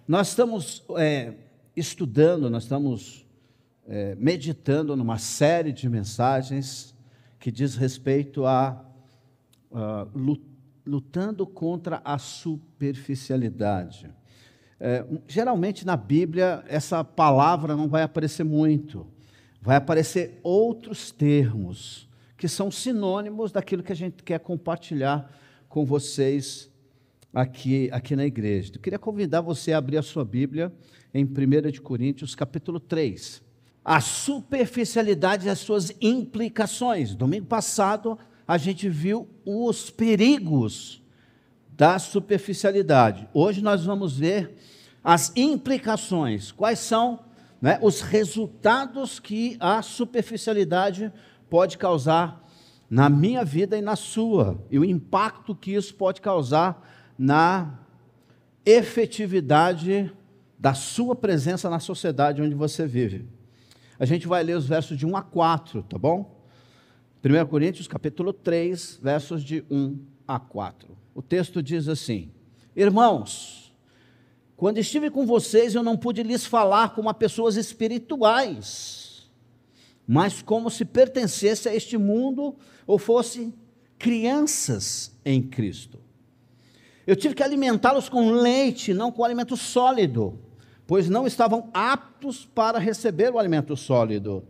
Nós estamos estudando, nós estamos meditando numa série de mensagens que diz respeito a lutando contra a superficialidade. Geralmente na Bíblia essa palavra não vai aparecer muito, vai aparecer outros termos que são sinônimos daquilo que a gente quer compartilhar com vocês aqui na igreja. Eu queria convidar você a abrir a sua Bíblia em 1 Coríntios capítulo 3. A superficialidade e as suas implicações. Domingo passado a gente viu os perigos da superficialidade. Hoje nós vamos ver as implicações. Quais são, os resultados que a superficialidade pode causar na minha vida e na sua, e o impacto que isso pode causar na efetividade da sua presença na sociedade onde você vive. A gente vai ler os versos de 1 a 4, tá bom? 1 Coríntios capítulo 3, versos de 1 a 4. O texto diz assim: Irmãos, quando estive com vocês, eu não pude lhes falar como a pessoas espirituais, mas como se pertencesse a este mundo ou fossem crianças em Cristo. Eu tive que alimentá-los com leite, não com alimento sólido, pois não estavam aptos para receber o alimento sólido.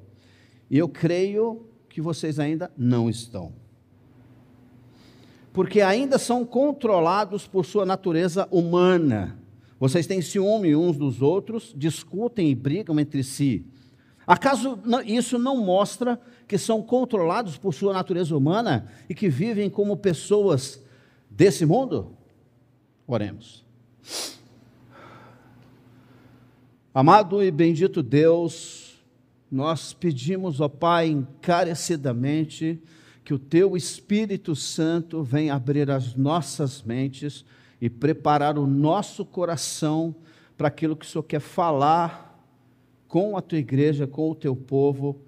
E eu creio que vocês ainda não estão. Porque ainda são controlados por sua natureza humana. Vocês têm ciúme uns dos outros, discutem e brigam entre si. Acaso isso não mostra que são controlados por sua natureza humana e que vivem como pessoas desse mundo? Oremos. Amado e bendito Deus, nós pedimos, ó Pai, encarecidamente, que o Teu Espírito Santo venha abrir as nossas mentes e preparar o nosso coração para aquilo que o Senhor quer falar com a Tua igreja, com o Teu povo,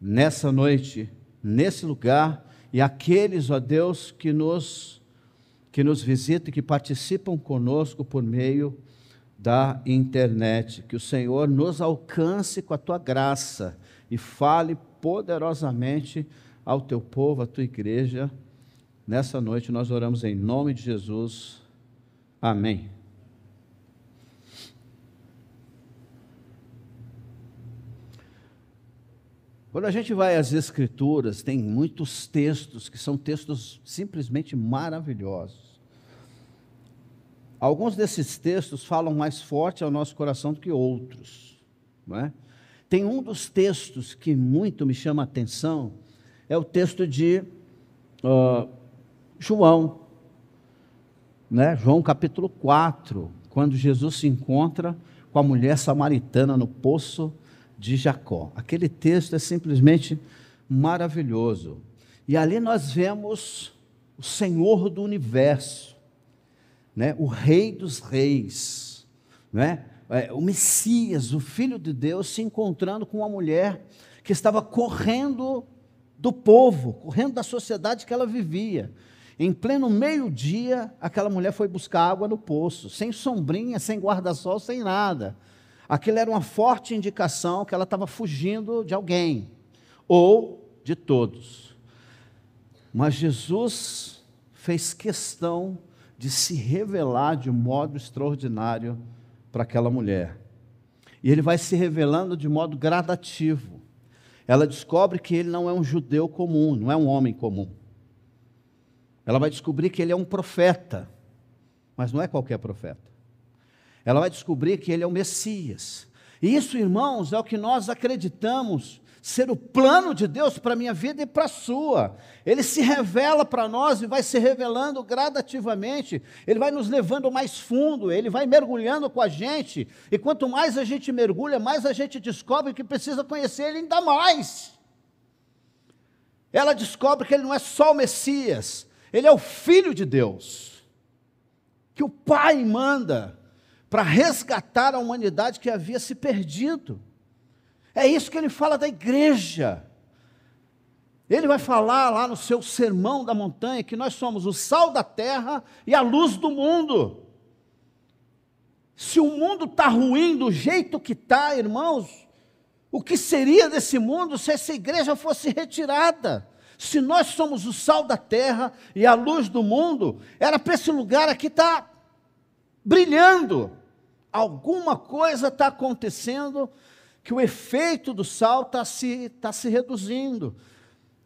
nessa noite, nesse lugar, e aqueles, ó Deus, que nos visitam e que participam conosco por meio da internet. Que o Senhor nos alcance com a Tua graça e fale poderosamente ao Teu povo, à Tua igreja. Nessa noite nós oramos em nome de Jesus. Amém. Quando a gente vai às Escrituras, tem muitos textos que são textos simplesmente maravilhosos. Alguns desses textos falam mais forte ao nosso coração do que outros, não é? Tem um dos textos que muito me chama a atenção, é o texto de João, João capítulo 4, quando Jesus se encontra com a mulher samaritana no poço de Jacó. Aquele texto é simplesmente maravilhoso. E ali nós vemos o Senhor do universo, o Rei dos Reis, o Messias, o Filho de Deus, se encontrando com uma mulher que estava correndo do povo, correndo da sociedade que ela vivia. Em pleno meio-dia, aquela mulher foi buscar água no poço, sem sombrinha, sem guarda-sol, sem nada. Aquilo era uma forte indicação que ela estava fugindo de alguém, ou de todos. Mas Jesus fez questão de se revelar de modo extraordinário para aquela mulher. E ele vai se revelando de modo gradativo. Ela descobre que ele não é um judeu comum, não é um homem comum. Ela vai descobrir que ele é um profeta, mas não é qualquer profeta. Ela vai descobrir que ele é o Messias. E isso, irmãos, é o que nós acreditamos ser o plano de Deus para a minha vida e para a sua. Ele se revela para nós e vai se revelando gradativamente. Ele vai nos levando mais fundo, ele vai mergulhando com a gente. E quanto mais a gente mergulha, mais a gente descobre que precisa conhecer ele ainda mais. Ela descobre que ele não é só o Messias, ele é o Filho de Deus, que o Pai manda para resgatar a humanidade que havia se perdido. É isso que ele fala da igreja. Ele vai falar lá no seu sermão da montanha que nós somos o sal da terra e a luz do mundo. Se o mundo está ruim do jeito que está, irmãos, o que seria desse mundo se essa igreja fosse retirada? Se nós somos o sal da terra e a luz do mundo, era para esse lugar aqui estar brilhando. Alguma coisa está acontecendo, que o efeito do sal está se reduzindo,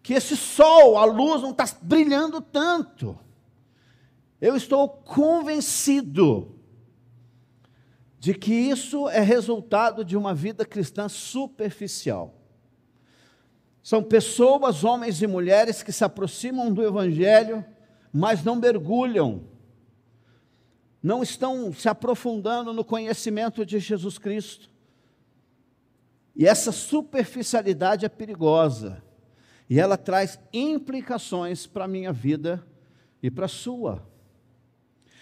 que esse sol, a luz, não está brilhando tanto. Eu estou convencido de que isso é resultado de uma vida cristã superficial. São pessoas, homens e mulheres, que se aproximam do Evangelho, mas não mergulham, não estão se aprofundando no conhecimento de Jesus Cristo. E essa superficialidade é perigosa, e ela traz implicações para a minha vida e para a sua.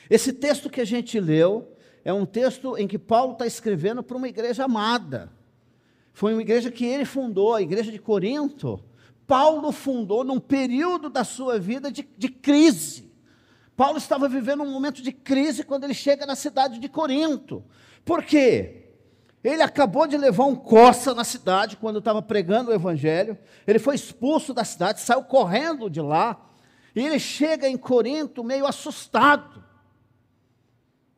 Esse texto que a gente leu é um texto em que Paulo está escrevendo para uma igreja amada. Foi uma igreja que ele fundou, a igreja de Corinto. Paulo fundou num período da sua vida de crise. Paulo estava vivendo um momento de crise quando ele chega na cidade de Corinto. Por quê? Ele acabou de levar um coça na cidade quando estava pregando o evangelho. Ele foi expulso da cidade, saiu correndo de lá. E ele chega em Corinto meio assustado.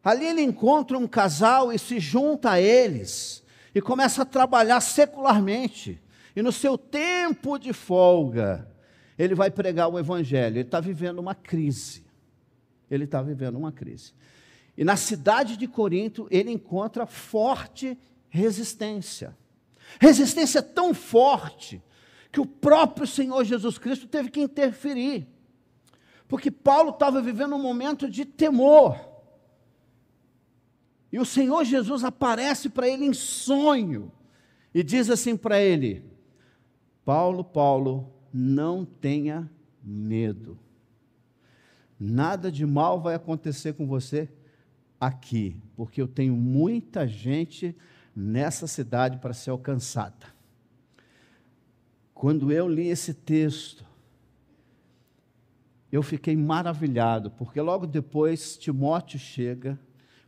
Ali ele encontra um casal e se junta a eles, e começa a trabalhar secularmente, e no seu tempo de folga, ele vai pregar o evangelho. Ele está vivendo uma crise, e na cidade de Corinto, ele encontra forte resistência tão forte, que o próprio Senhor Jesus Cristo teve que interferir, porque Paulo estava vivendo um momento de temor. E o Senhor Jesus aparece para ele em sonho e diz assim para ele: Paulo, Paulo, não tenha medo. Nada de mal vai acontecer com você aqui, porque eu tenho muita gente nessa cidade para ser alcançada. Quando eu li esse texto, eu fiquei maravilhado, porque logo depois Timóteo chega,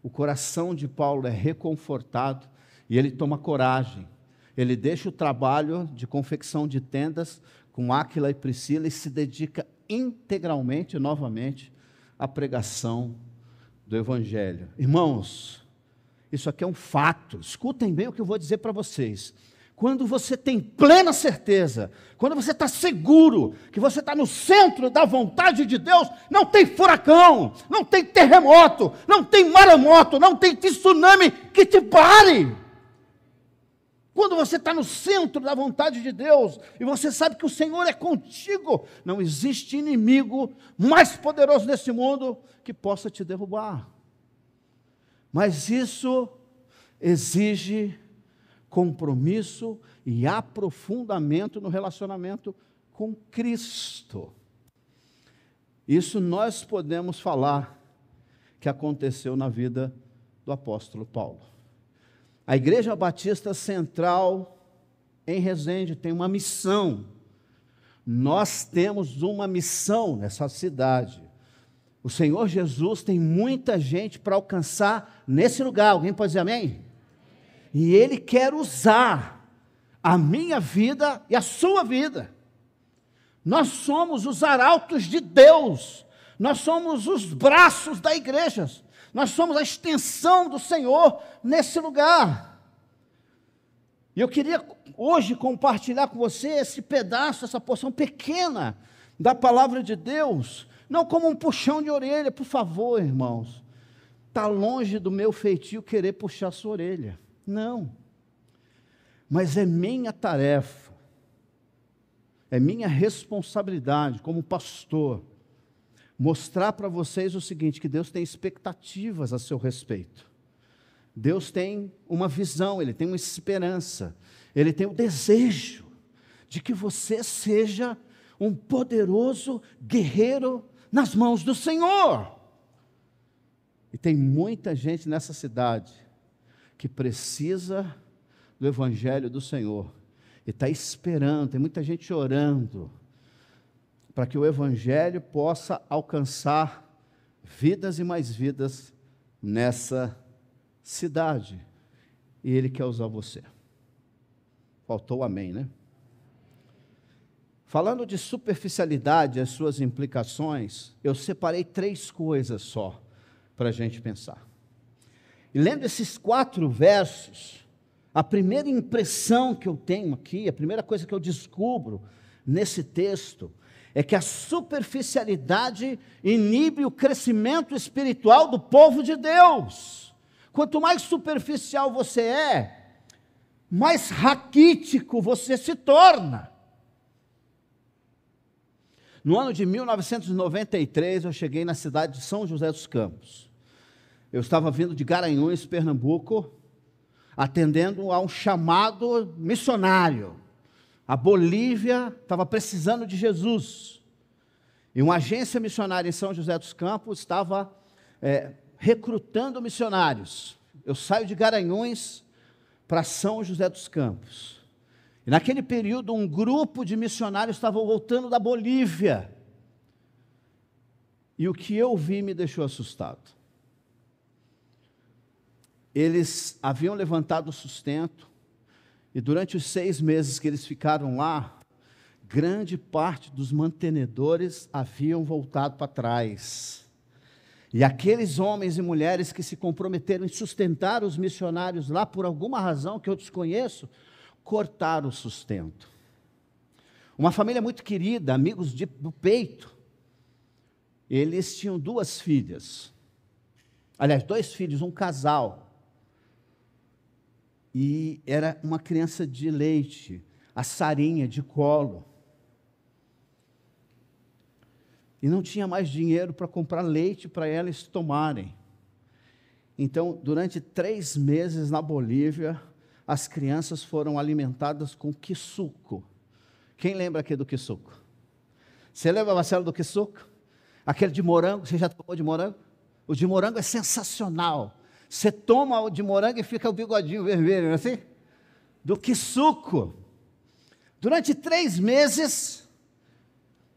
o coração de Paulo é reconfortado e ele toma coragem. Ele deixa o trabalho de confecção de tendas com Áquila e Priscila e se dedica integralmente, novamente, à pregação do Evangelho. Irmãos, isso aqui é um fato. Escutem bem o que eu vou dizer para vocês. Quando você tem plena certeza, quando você está seguro que você está no centro da vontade de Deus, não tem furacão, não tem terremoto, não tem maremoto, não tem tsunami que te pare. Quando você está no centro da vontade de Deus, e você sabe que o Senhor é contigo, não existe inimigo mais poderoso nesse mundo que possa te derrubar. Mas isso exige compromisso e aprofundamento no relacionamento com Cristo. Isso nós podemos falar que aconteceu na vida do apóstolo Paulo. A Igreja Batista Central em Resende tem uma missão. Nós temos uma missão nessa cidade. O Senhor Jesus tem muita gente para alcançar nesse lugar. Alguém pode dizer amém? E Ele quer usar a minha vida e a sua vida. Nós somos os arautos de Deus, nós somos os braços da igreja, nós somos a extensão do Senhor nesse lugar. E eu queria hoje compartilhar com você esse pedaço, essa porção pequena da palavra de Deus, não como um puxão de orelha, por favor, irmãos. Está longe do meu feitio querer puxar a sua orelha. Não, mas é minha tarefa, é minha responsabilidade como pastor, mostrar para vocês o seguinte, que Deus tem expectativas a seu respeito, Deus tem uma visão, Ele tem uma esperança, Ele tem o desejo de que você seja um poderoso guerreiro nas mãos do Senhor. E tem muita gente nessa cidade que precisa do Evangelho do Senhor, e está esperando, tem muita gente orando, para que o Evangelho possa alcançar vidas e mais vidas nessa cidade, e Ele quer usar você. Faltou o amém, né? Falando de superficialidade, as suas implicações, eu separei 3 coisas só para a gente pensar. E lendo esses 4 versos, a primeira impressão que eu tenho aqui, a primeira coisa que eu descubro nesse texto, é que a superficialidade inibe o crescimento espiritual do povo de Deus. Quanto mais superficial você é, mais raquítico você se torna. No ano de 1993, eu cheguei na cidade de São José dos Campos. Eu estava vindo de Garanhuns, Pernambuco, atendendo a um chamado missionário. A Bolívia estava precisando de Jesus. E uma agência missionária em São José dos Campos estava recrutando missionários. Eu saio de Garanhuns para São José dos Campos. E naquele período, um grupo de missionários estava voltando da Bolívia. E o que eu vi me deixou assustado. Eles haviam levantado o sustento, e durante os 6 meses que eles ficaram lá, grande parte dos mantenedores haviam voltado para trás. E aqueles homens e mulheres que se comprometeram em sustentar os missionários lá, por alguma razão que eu desconheço, cortaram o sustento. Uma família muito querida, amigos do peito, eles tinham 2 filhas. Aliás, 2 filhos, um casal. E era uma criança de leite, a Sarinha, de colo. E não tinha mais dinheiro para comprar leite para eles tomarem. Então, durante 3 meses na Bolívia, as crianças foram alimentadas com quissuco. Quem lembra aqui do quissuco? Você lembra, Marcelo, do quissuco? Aquele de morango, você já tomou de morango? O de morango é sensacional. Você toma o de morango e fica o bigodinho vermelho, não é assim? Do quissuco. Durante 3 meses,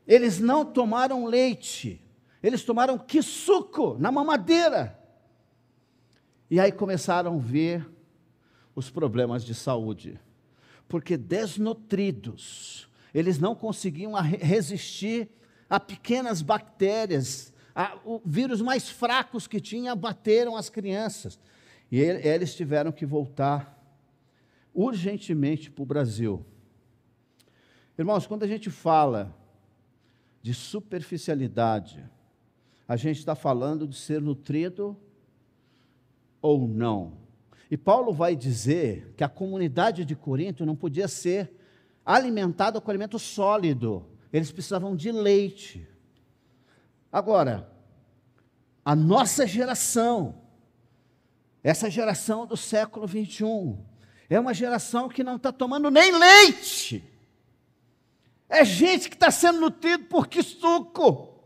eles não tomaram leite. Eles tomaram quissuco na mamadeira. E aí começaram a ver os problemas de saúde, porque desnutridos, eles não conseguiam resistir a pequenas bactérias, o vírus mais fracos que tinha bateram as crianças, e eles tiveram que voltar urgentemente para o Brasil. Irmãos, quando a gente fala de superficialidade, a gente está falando de ser nutrido ou não. E Paulo vai dizer que a comunidade de Corinto não podia ser alimentada com alimento sólido, eles precisavam de leite. Agora, a nossa geração, essa geração do século 21, é uma geração que não está tomando nem leite. É gente que está sendo nutrido por quissuco.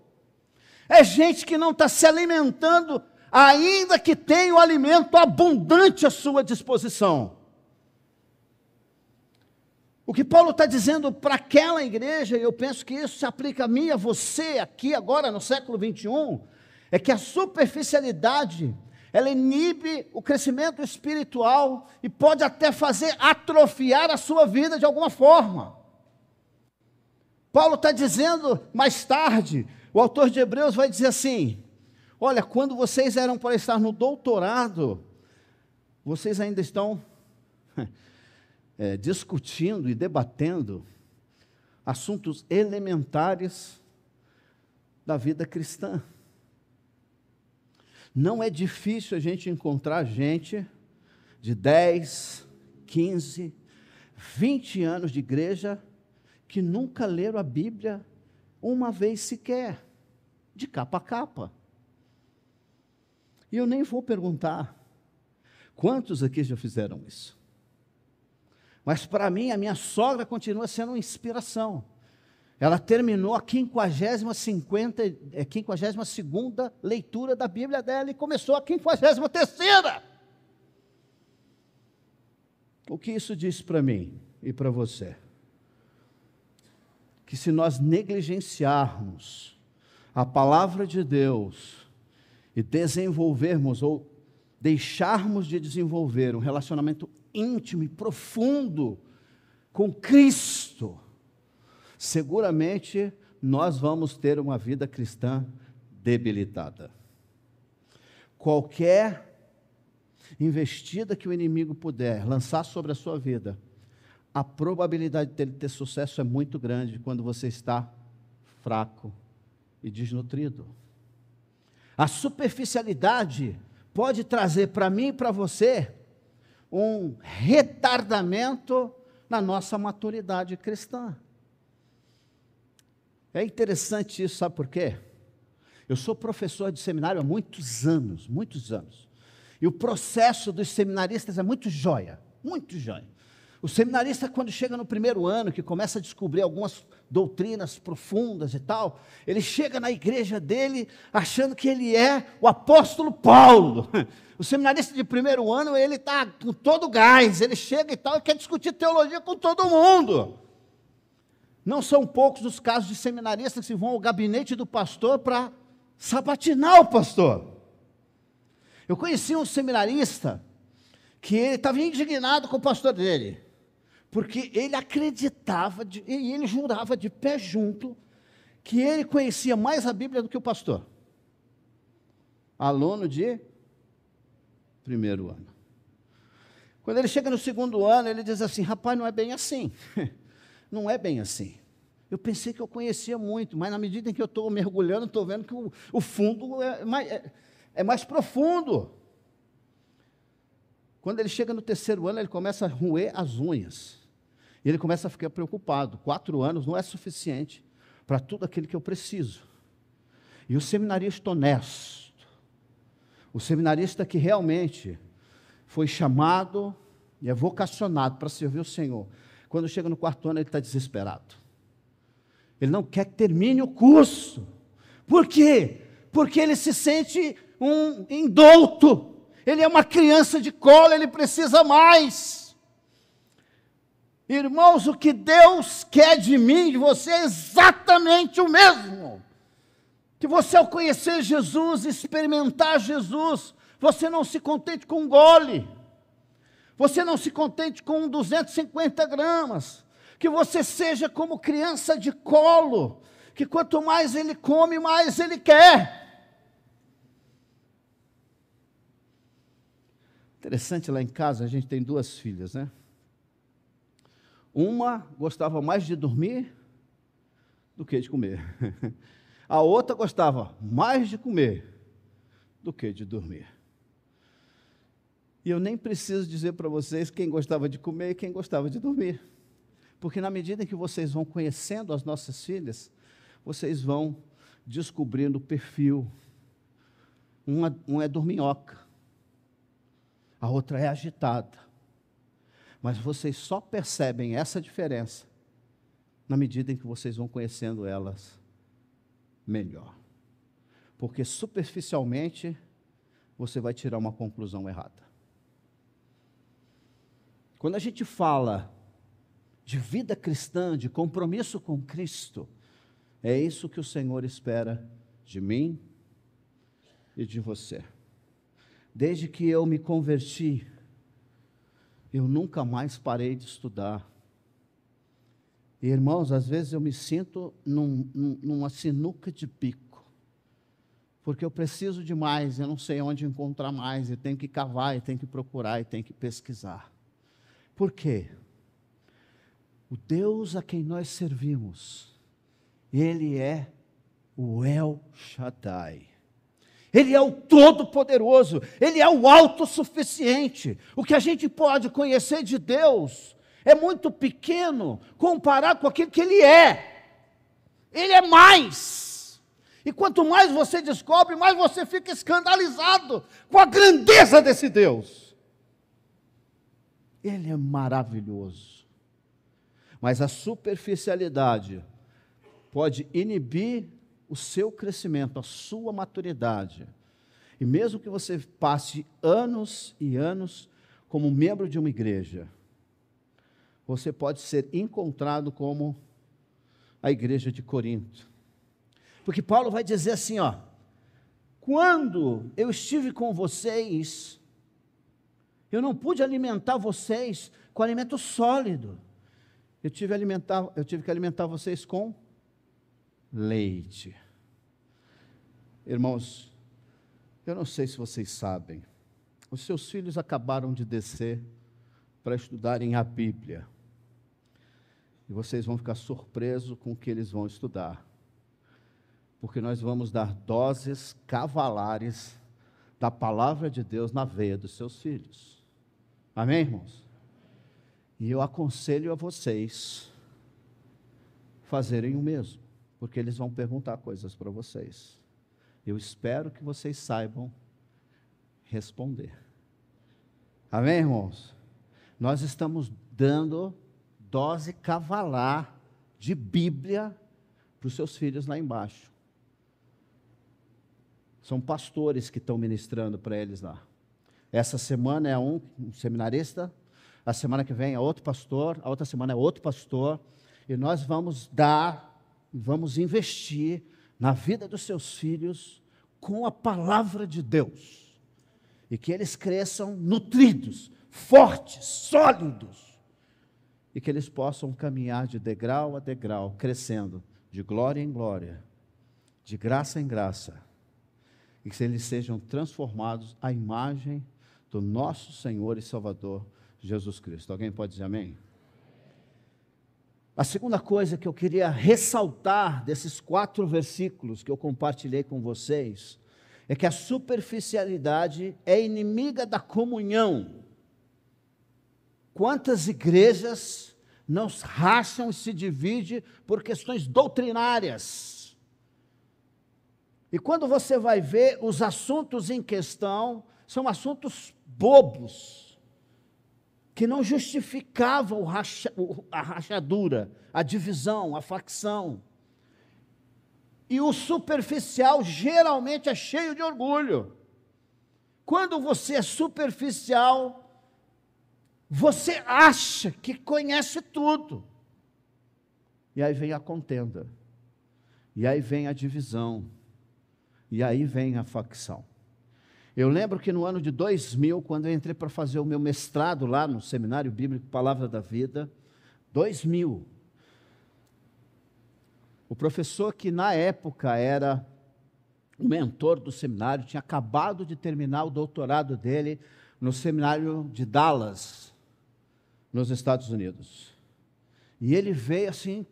É gente que não está se alimentando, ainda que tenha o alimento abundante à sua disposição. O que Paulo está dizendo para aquela igreja, e eu penso que isso se aplica a mim e a você, aqui agora no século 21, é que a superficialidade, ela inibe o crescimento espiritual e pode até fazer atrofiar a sua vida de alguma forma. Paulo está dizendo mais tarde, o autor de Hebreus vai dizer assim: olha, quando vocês eram para estar no doutorado, vocês ainda estão discutindo e debatendo assuntos elementares da vida cristã. Não é difícil a gente encontrar gente de 10, 15, 20 anos de igreja que nunca leram a Bíblia uma vez sequer, de capa a capa. E eu nem vou perguntar quantos aqui já fizeram isso. Mas para mim, a minha sogra continua sendo uma inspiração. Ela terminou a 52ª leitura da Bíblia dela e começou a 53ª. O que isso diz para mim e para você? Que se nós negligenciarmos a palavra de Deus e desenvolvermos ou deixarmos de desenvolver um relacionamento íntimo e profundo com Cristo, seguramente nós vamos ter uma vida cristã debilitada. Qualquer investida que o inimigo puder lançar sobre a sua vida, a probabilidade dele ter sucesso é muito grande quando você está fraco e desnutrido. A superficialidade pode trazer para mim e para você um retardamento na nossa maturidade cristã. É interessante isso, sabe por quê? Eu sou professor de seminário há muitos anos, e o processo dos seminaristas é muito jóia, muito jóia. O seminarista, quando chega no primeiro ano, que começa a descobrir algumas doutrinas profundas e tal, ele chega na igreja dele achando que ele é o apóstolo Paulo. O seminarista de primeiro ano, ele está com todo o gás, ele chega e tal, e quer discutir teologia com todo mundo. Não são poucos os casos de seminaristas que vão ao gabinete do pastor para sabatinar o pastor. Eu conheci um seminarista que ele estava indignado com o pastor dele, porque ele acreditava, e ele jurava de pé junto, que ele conhecia mais a Bíblia do que o pastor. Aluno de primeiro ano. Quando ele chega no segundo ano, ele diz assim: rapaz, não é bem assim. Não é bem assim. Eu pensei que eu conhecia muito, mas na medida em que eu estou mergulhando, estou vendo que o fundo é mais profundo. Quando ele chega no terceiro ano, ele começa a roer as unhas. E ele começa a ficar preocupado. 4 anos não é suficiente para tudo aquilo que eu preciso. E o seminarista honesto, o seminarista que realmente foi chamado e é vocacionado para servir o Senhor, quando chega no 4º ano, ele está desesperado. Ele não quer que termine o curso. Por quê? Porque ele se sente um indulto. Ele é uma criança de colo, ele precisa mais. Irmãos, o que Deus quer de mim, de você, é exatamente o mesmo. Que você, ao conhecer Jesus, experimentar Jesus, você não se contente com um gole. Você não se contente com 250 gramas. Que você seja como criança de colo, que quanto mais ele come, mais ele quer. Interessante, lá em casa a gente tem 2 filhas, né? Uma gostava mais de dormir do que de comer. A outra gostava mais de comer do que de dormir. E eu nem preciso dizer para vocês quem gostava de comer e quem gostava de dormir. Porque na medida em que vocês vão conhecendo as nossas filhas, vocês vão descobrindo o perfil. Uma é dorminhoca, a outra é agitada. Mas vocês só percebem essa diferença na medida em que vocês vão conhecendo elas melhor. Porque superficialmente você vai tirar uma conclusão errada. Quando a gente fala de vida cristã, de compromisso com Cristo, é isso que o Senhor espera de mim e de você. Desde que eu me converti, eu nunca mais parei de estudar. E, irmãos, às vezes eu me sinto numa sinuca de bico, porque eu preciso de mais, eu não sei onde encontrar mais, eu tenho que cavar, eu tenho que procurar, eu tenho que pesquisar. Por quê? O Deus a quem nós servimos, Ele é o El Shaddai. Ele é o Todo-Poderoso, Ele é o autossuficiente. O que a gente pode conhecer de Deus é muito pequeno comparado com aquilo que Ele é. Ele é mais. E quanto mais você descobre, mais você fica escandalizado com a grandeza desse Deus. Ele é maravilhoso. Mas a superficialidade pode inibir o seu crescimento, a sua maturidade. E mesmo que você passe anos e anos como membro de uma igreja, você pode ser encontrado como a igreja de Corinto. Porque Paulo vai dizer assim, ó: quando eu estive com vocês, Eu não pude alimentar vocês com alimento sólido. Eu tive que alimentar vocês com leite. Irmãos, eu não sei se vocês sabem, os seus filhos acabaram de descer para estudarem a Bíblia. E vocês vão ficar surpresos com o que eles vão estudar. Porque nós vamos dar doses cavalares da palavra de Deus na veia dos seus filhos. Amém, irmãos? E eu aconselho a vocês fazerem o mesmo, porque eles vão perguntar coisas para vocês. Eu espero que vocês saibam responder. Amém, irmãos? Nós estamos dando dose cavalar de Bíblia para os seus filhos lá embaixo. São pastores que estão ministrando para eles lá. Essa semana é um seminarista, a semana que vem é outro pastor, a outra semana é outro pastor, e nós vamos investir na vida dos seus filhos com a palavra de Deus. E que eles cresçam nutridos, fortes, sólidos, e que eles possam caminhar de degrau a degrau, crescendo de glória em glória, de graça em graça, e que eles sejam transformados à imagem do nosso Senhor e Salvador Jesus Cristo. Alguém pode dizer amém? A segunda coisa que eu queria ressaltar desses 4 versículos que eu compartilhei com vocês é que a superficialidade é inimiga da comunhão. Quantas igrejas não racham e se dividem por questões doutrinárias? E quando você vai ver, os assuntos em questão são assuntos bobos, que não justificavam a rachadura, a divisão, a facção. E o superficial geralmente é cheio de orgulho. Quando você é superficial, você acha que conhece tudo. E aí vem a contenda. E aí vem a divisão. E aí vem a facção. Eu lembro que no ano de 2000, quando eu entrei para fazer o meu mestrado lá no Seminário Bíblico Palavra da Vida, 2000, o professor que na época era o mentor do seminário, tinha acabado de terminar o doutorado dele no seminário de Dallas, nos Estados Unidos. E ele veio assim,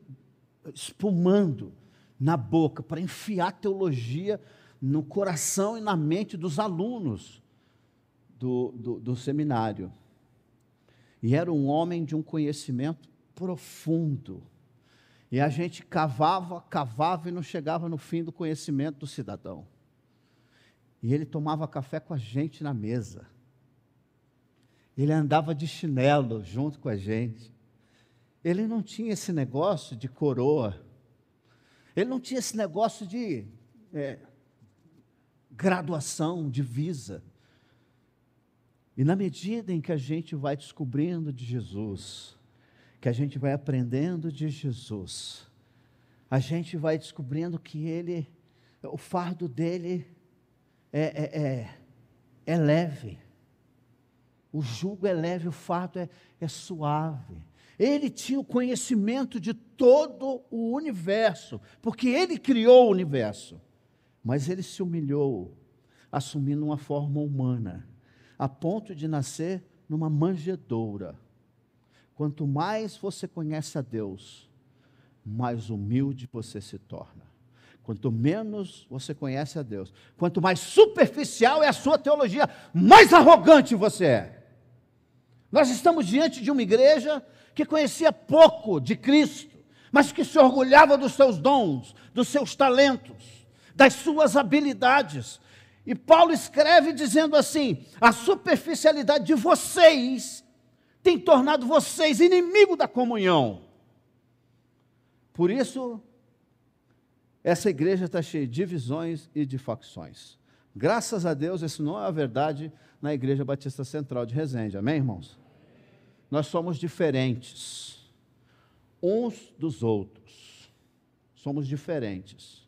espumando na boca, para enfiar teologia no coração e na mente dos alunos do seminário. E era um homem de um conhecimento profundo. E a gente cavava e não chegava no fim do conhecimento do cidadão. E ele tomava café com a gente na mesa. Ele andava de chinelo junto com a gente. Ele não tinha esse negócio de coroa. Ele não tinha esse negócio de graduação, de visa. E na medida em que a gente vai descobrindo de Jesus, que a gente vai aprendendo de Jesus, a gente vai descobrindo que o fardo dele é leve. O jugo é leve, o fardo é suave. Ele tinha o conhecimento de todo o universo, porque ele criou o universo. Mas ele se humilhou, assumindo uma forma humana, a ponto de nascer numa manjedoura. Quanto mais você conhece a Deus, mais humilde você se torna. Quanto menos você conhece a Deus, quanto mais superficial é a sua teologia, mais arrogante você é. Nós estamos diante de uma igreja que conhecia pouco de Cristo, mas que se orgulhava dos seus dons, dos seus talentos, das suas habilidades. E Paulo escreve dizendo assim: a superficialidade de vocês tem tornado vocês inimigos da comunhão. Por isso, essa igreja está cheia de divisões e de facções. Graças a Deus, isso não é a verdade na Igreja Batista Central de Resende. Amém, irmãos? Nós somos diferentes uns dos outros. Somos diferentes.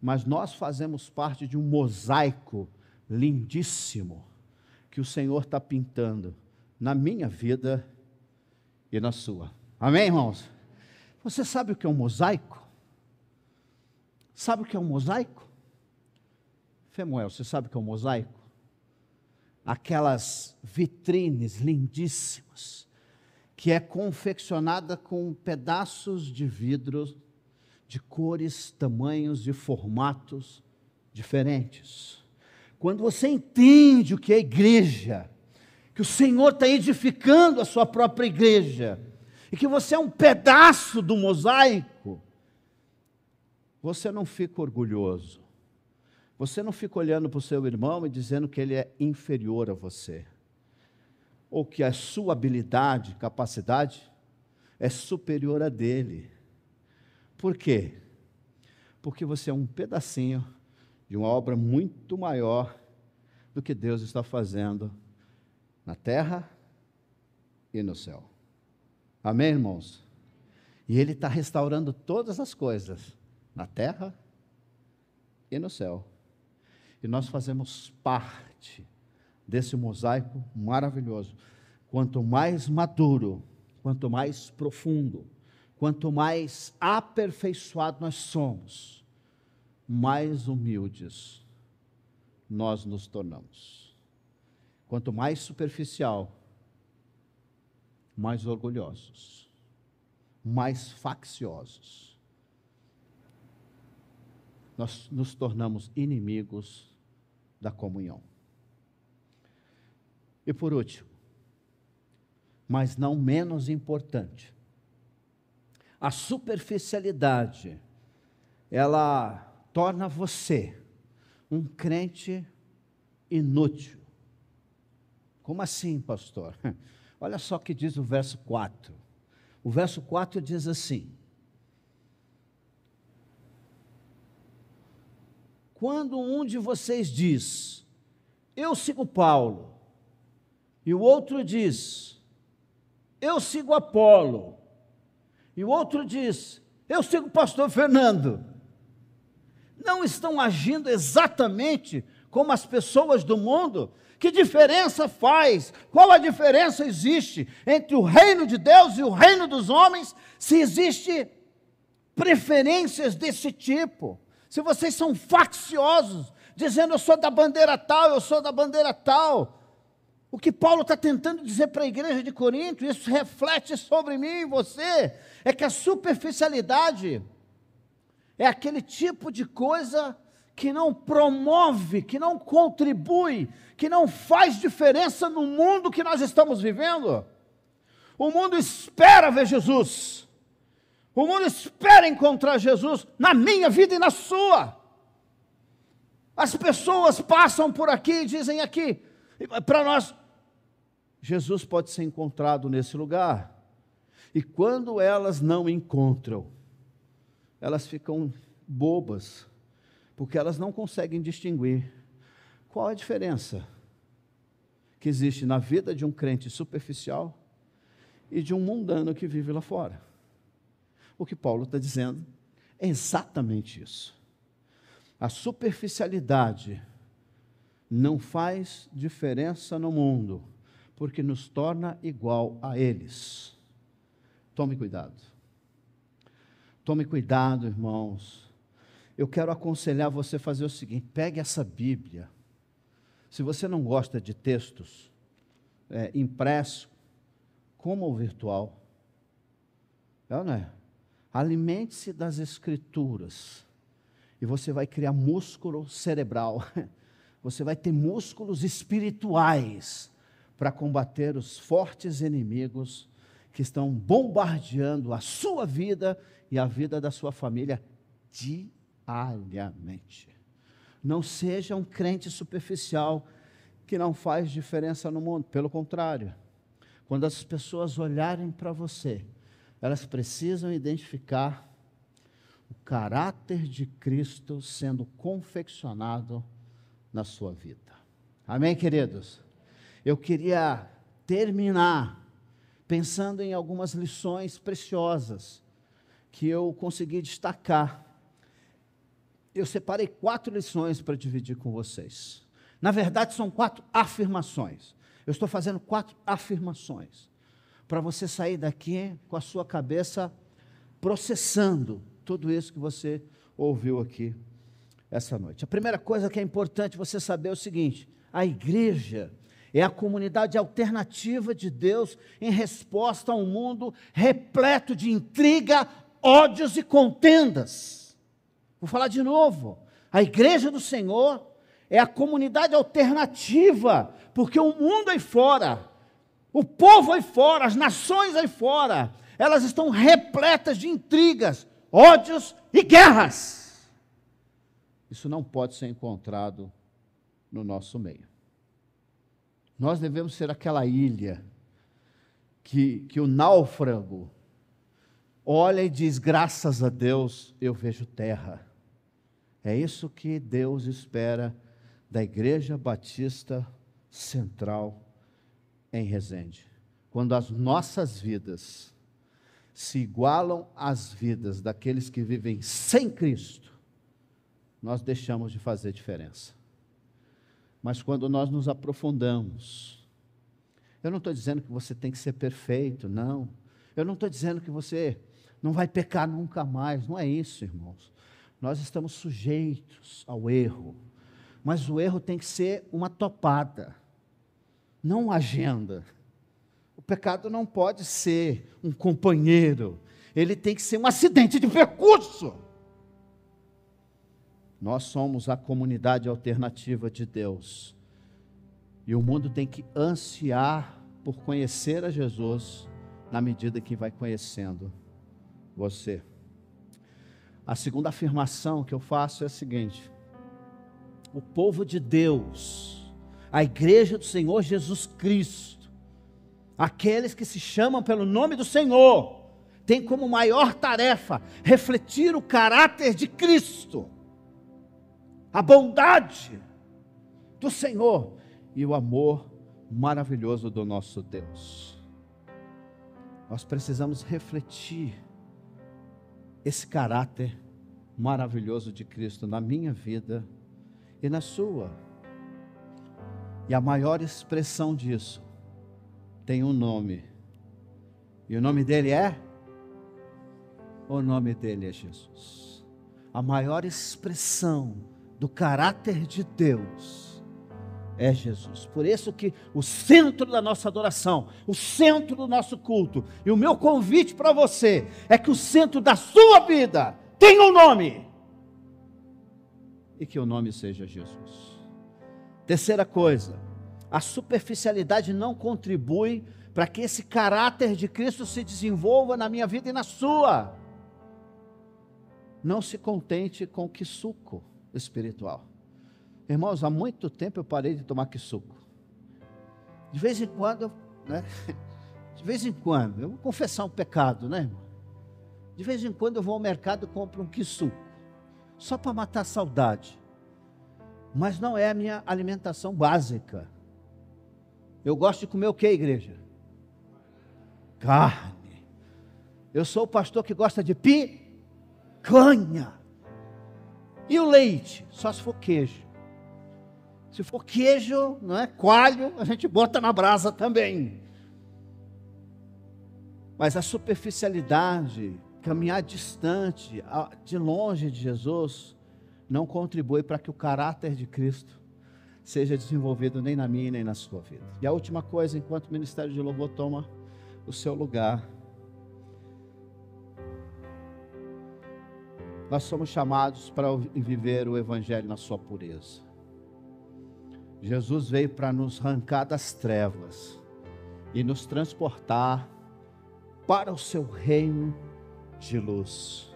Mas nós fazemos parte de um mosaico lindíssimo, que o Senhor está pintando na minha vida e na sua. Amém, irmãos? Você sabe o que é um mosaico? Sabe o que é um mosaico? Femuel, você sabe o que é um mosaico? Aquelas vitrines lindíssimas, que é confeccionada com pedaços de vidro, de cores, tamanhos e formatos diferentes. Quando você entende o que é igreja, que o Senhor está edificando a sua própria igreja, e que você é um pedaço do mosaico, você não fica orgulhoso, você não fica olhando para o seu irmão e dizendo que ele é inferior a você, ou que a sua habilidade, capacidade, é superior a dele. Por quê? Porque você é um pedacinho de uma obra muito maior do que Deus está fazendo na terra e no céu. Amém, irmãos? E Ele está restaurando todas as coisas, na terra e no céu. E nós fazemos parte desse mosaico maravilhoso. Quanto mais maduro, quanto mais profundo, quanto mais aperfeiçoado nós somos, mais humildes nós nos tornamos. Quanto mais superficial, mais orgulhosos, mais facciosos, nós nos tornamos inimigos da comunhão. E por último, mas não menos importante, a superficialidade, ela torna você um crente inútil. Como assim, pastor? Olha só o que diz o verso 4. O verso 4 diz assim: quando um de vocês diz, eu sigo Paulo, e o outro diz, eu sigo Apolo, e o outro diz, eu sigo o pastor Fernando, não estão agindo exatamente como as pessoas do mundo? Que diferença faz? Qual a diferença existe entre o reino de Deus e o reino dos homens, se existe preferências desse tipo? Se vocês são facciosos, dizendo eu sou da bandeira tal, eu sou da bandeira tal. O que Paulo está tentando dizer para a igreja de Corinto, isso reflete sobre mim e você, é que a superficialidade é aquele tipo de coisa que não promove, que não contribui, que não faz diferença no mundo que nós estamos vivendo. O mundo espera ver Jesus. O mundo espera encontrar Jesus na minha vida e na sua. As pessoas passam por aqui e dizem aqui, para nós, Jesus pode ser encontrado nesse lugar. E quando elas não encontram, elas ficam bobas, porque elas não conseguem distinguir qual é a diferença que existe na vida de um crente superficial e de um mundano que vive lá fora. O que Paulo está dizendo é exatamente isso. A superficialidade não faz diferença no mundo, porque nos torna igual a eles. Tome cuidado. Tome cuidado, irmãos. Eu quero aconselhar você a fazer o seguinte: pegue essa Bíblia. Se você não gosta de textos impresso, como o virtual, não é? Alimente-se das Escrituras, e você vai criar músculo cerebral, você vai ter músculos espirituais, para combater os fortes inimigos, que estão bombardeando a sua vida, e a vida da sua família, diariamente. Não seja um crente superficial, que não faz diferença no mundo, pelo contrário, quando as pessoas olharem para você, elas precisam identificar o caráter de Cristo sendo confeccionado na sua vida. Amém, queridos? Eu queria terminar pensando em algumas lições preciosas que eu consegui destacar. Eu separei 4 lições para dividir com vocês. Na verdade, são 4 afirmações. Eu estou fazendo 4 afirmações para você sair daqui com a sua cabeça processando tudo isso que você ouviu aqui essa noite. A primeira coisa que é importante você saber é o seguinte: a igreja é a comunidade alternativa de Deus em resposta a um mundo repleto de intriga, ódios e contendas. Vou falar de novo. A igreja do Senhor é a comunidade alternativa, porque o mundo aí fora, o povo aí fora, as nações aí fora, elas estão repletas de intrigas, ódios e guerras. Isso não pode ser encontrado no nosso meio. Nós devemos ser aquela ilha que o náufrago olha e diz: graças a Deus eu vejo terra. É isso que Deus espera da Igreja Batista Central em Resende. Quando as nossas vidas se igualam às vidas daqueles que vivem sem Cristo, nós deixamos de fazer diferença. Mas quando nós nos aprofundamos, eu não estou dizendo que você tem que ser perfeito, não. Eu não estou dizendo que você não vai pecar nunca mais, não é isso, irmãos. Nós estamos sujeitos ao erro, mas o erro tem que ser uma topada, não uma agenda. O pecado não pode ser um companheiro, ele tem que ser um acidente de percurso. Nós somos a comunidade alternativa de Deus, e o mundo tem que ansiar por conhecer a Jesus, na medida que vai conhecendo você. A segunda afirmação que eu faço é a seguinte: o povo de Deus, a igreja do Senhor Jesus Cristo, aqueles que se chamam pelo nome do Senhor, tem como maior tarefa refletir o caráter de Cristo, a bondade do Senhor e o amor maravilhoso do nosso Deus. Nós precisamos refletir esse caráter maravilhoso de Cristo na minha vida e na sua. E a maior expressão disso tem um nome. E o nome dele é? O nome dele é Jesus. A maior expressão do caráter de Deus é Jesus. Por isso que o centro da nossa adoração, o centro do nosso culto, e o meu convite para você é que o centro da sua vida tenha um nome, e que o nome seja Jesus. Terceira coisa, a superficialidade não contribui para que esse caráter de Cristo se desenvolva na minha vida e na sua. Não se contente com que suco espiritual. Irmãos, há muito tempo eu parei de tomar suco. De vez em quando, né? De vez em quando, eu vou confessar um pecado, né, irmão? De vez em quando eu vou ao mercado e compro um suco, só para matar a saudade. Mas não é a minha alimentação básica. Eu gosto de comer o que, igreja? Carne. Eu sou o pastor que gosta de picanha. E o leite? Só se for queijo. Se for queijo, não é? Coalho, a gente bota na brasa também. Mas a superficialidade, caminhar distante, de longe de Jesus, não contribui para que o caráter de Cristo seja desenvolvido nem na minha nem na sua vida. E a última coisa, enquanto o ministério de louvor toma o seu lugar, nós somos chamados para viver o Evangelho na sua pureza. Jesus veio para nos arrancar das trevas e nos transportar para o seu reino de luz.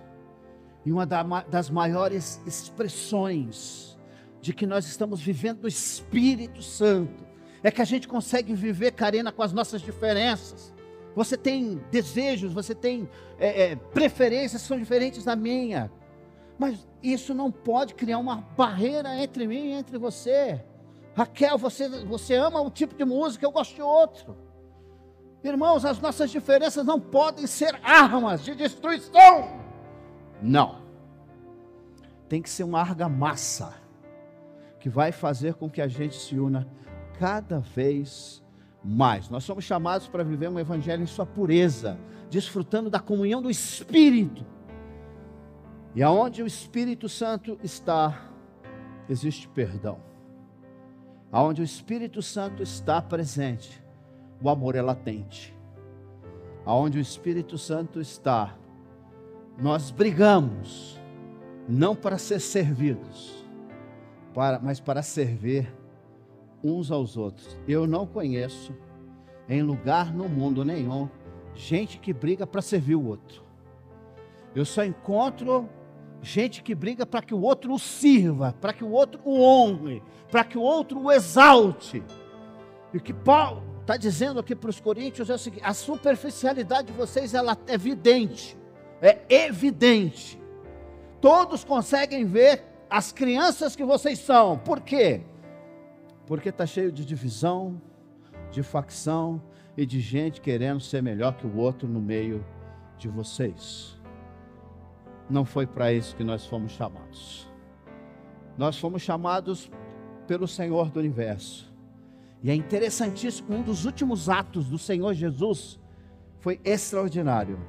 E uma das maiores expressões de que nós estamos vivendo o Espírito Santo é que a gente consegue viver, Karina, com as nossas diferenças. Você tem desejos, você tem preferências que são diferentes da minha, mas isso não pode criar uma barreira entre mim e entre você. Raquel, você ama um tipo de música, eu gosto de outro. Irmãos, as nossas diferenças não podem ser armas de destruição. Não. Tem que ser uma argamassa que vai fazer com que a gente se una cada vez mais. Nós somos chamados para viver um evangelho em sua pureza, desfrutando da comunhão do Espírito. E aonde o Espírito Santo está, existe perdão. Aonde o Espírito Santo está presente, o amor é latente. Aonde o Espírito Santo está, nós brigamos, não para ser servidos, mas para servir uns aos outros. Eu não conheço, em lugar no mundo nenhum, gente que briga para servir o outro. Eu só encontro gente que briga para que o outro o sirva, para que o outro o honre, para que o outro o exalte. E o que Paulo está dizendo aqui para os coríntios é o seguinte: a superficialidade de vocês ela é evidente, todos conseguem ver as crianças que vocês são. Por quê? Porque está cheio de divisão, de facção e de gente querendo ser melhor que o outro no meio de vocês. Não foi para isso que nós fomos chamados. Nós fomos chamados pelo Senhor do Universo. E é interessantíssimo, um dos últimos atos do Senhor Jesus foi extraordinário.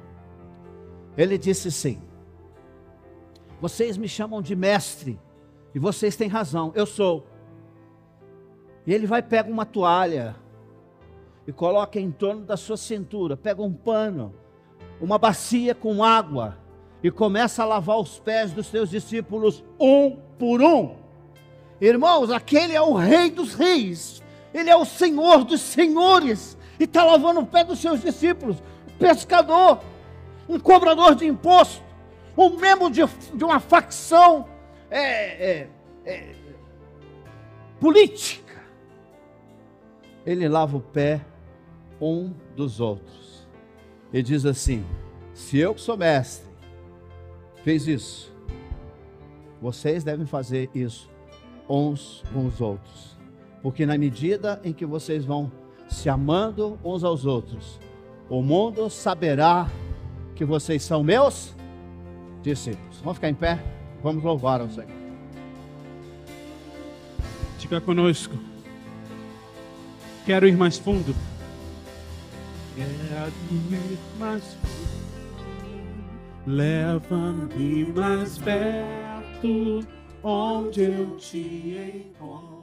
Ele disse assim: vocês me chamam de mestre, e vocês têm razão, eu sou. E ele vai, pega uma toalha, e coloca em torno da sua cintura, pega um pano, uma bacia com água, e começa a lavar os pés dos seus discípulos, um por um. Irmãos, aquele é o Rei dos Reis, Ele é o Senhor dos Senhores, e está lavando o pé dos seus discípulos. Um pescador, um cobrador de imposto, um membro de uma facção política, ele lava o pé um dos outros, e diz assim: se eu que sou mestre fez isso, vocês devem fazer isso uns com os outros, porque na medida em que vocês vão se amando uns aos outros, o mundo saberá que vocês são meus discípulos. Vamos ficar em pé? Vamos louvar ao Senhor. Fica conosco. Quero ir mais fundo. Quero ir mais fundo. Leva-me mais perto, onde eu te encontro.